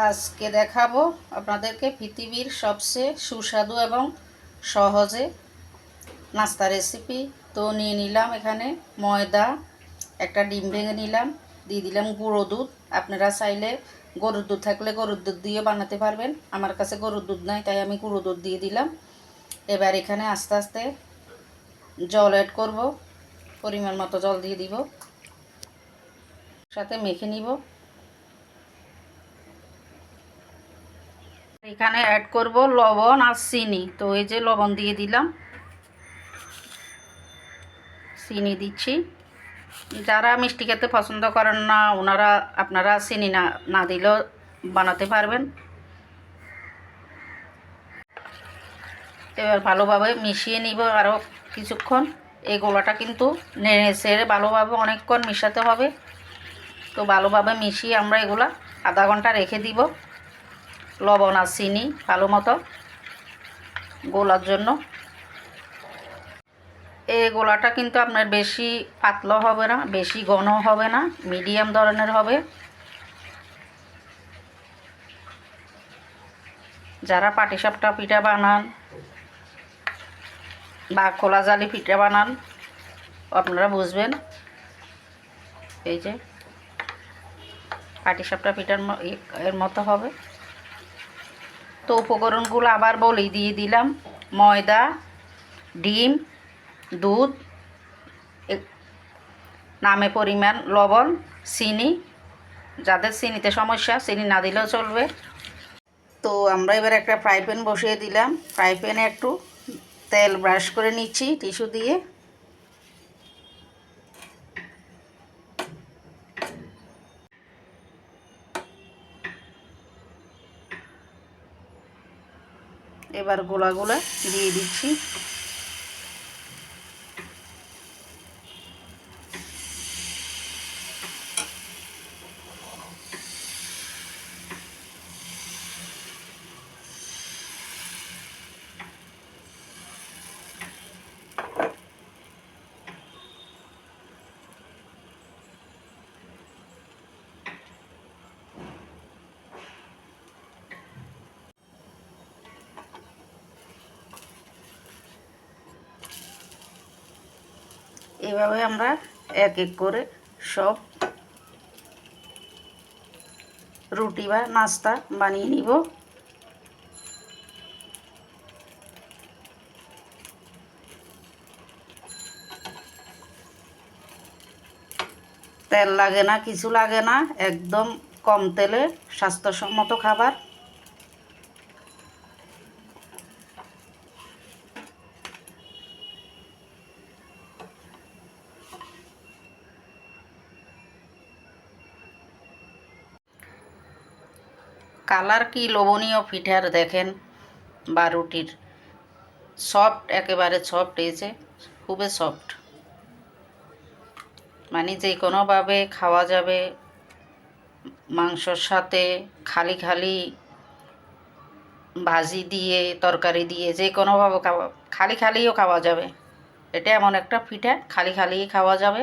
আজকে দেখাবো আপনাদেরকে পৃথিবীর সবচেয়ে সুস্বাদু এবং সহজে নাস্তা রেসিপি। তো নিয়ে নিলাম এখানে ময়দা, একটা ডিম ভেঙে নিলাম, দিয়ে দিলাম গুঁড়ো দুধ। আপনারা চাইলে গরুর দুধ থাকলে গরুর দুধ দিয়ে বানাতে পারবেন। আমার কাছে গরুর দুধ নাই, তাই আমি গুঁড়ো দুধ দিয়ে দিলাম। এবার এখানে আস্তে আস্তে জল অ্যাড করব, পরিমাণ মতো জল দিয়ে দিব, সাথে মেখে নিব। এখানে অ্যাড করব লবণ আর চিনি। তো এই যে লবণ দিয়ে দিলাম, চিনি দিচ্ছি। যারা মিষ্টি খেতে পছন্দ করেন না আপনারা চিনি না না দিলেও বানাতে পারবেন। এবার ভালোভাবে মিশিয়ে নিব আরও কিছুক্ষণ। এই গোলাটা কিন্তু নেড়ে চেড়ে ভালোভাবে অনেকক্ষণ মিশাতে হবে। তো ভালোভাবে মিশিয়ে আমরা এগুলা আধা ঘন্টা রেখে দিব লবণ আর চিনি ভালো মতো গোলার জন্য। এই গোলাটা কিন্তু আপনার বেশি পাতলা হবে না, বেশি ঘন হবে না, মিডিয়াম ধরনের হবে। যারা পাটিসাপটা পিঠা বানান বা খোলা জালি পিঠা বানান আপনারা বুঝবেন। এই যে পাটিসাপটা পিঠার এর মতো হবে। তো উপকরণগুলো আবার বলেই দিয়ে দিলাম, ময়দা, ডিম, দুধ, নামে পরিমাণ লবণ, চিনি। যাদের চিনিতে সমস্যা চিনি না দিলেও চলবে। তো আমরা এবার একটা ফ্রাই প্যান বসিয়ে দিলাম। ফ্রাই প্যানে একটু তেল ব্রাশ করে নিচ্ছি টিস্যু দিয়ে। এবার গোলাগুলো দিয়ে দিচ্ছি। এভাবে আমরা এক এক করে সব রুটি বা নাস্তা বানিয়ে নিব। তেল লাগে না, কিছু লাগে না, একদম কম তেলে স্বাস্থ্যসম্মত খাবার। কালার কি লোভনীয় পিঠার দেখেন, বা রুটির সফট, একেবারে সফট, এই যে খুবই সফট, মানে যে কোনোভাবে খাওয়া যাবে। মাংসর সাথে খালি খালি, ভাজি দিয়ে, তরকারি দিয়ে, যে কোনোভাবে খালি খালিও খাওয়া যাবে। এটা এমন একটা পিঠা খালি খালিই খাওয়া যাবে।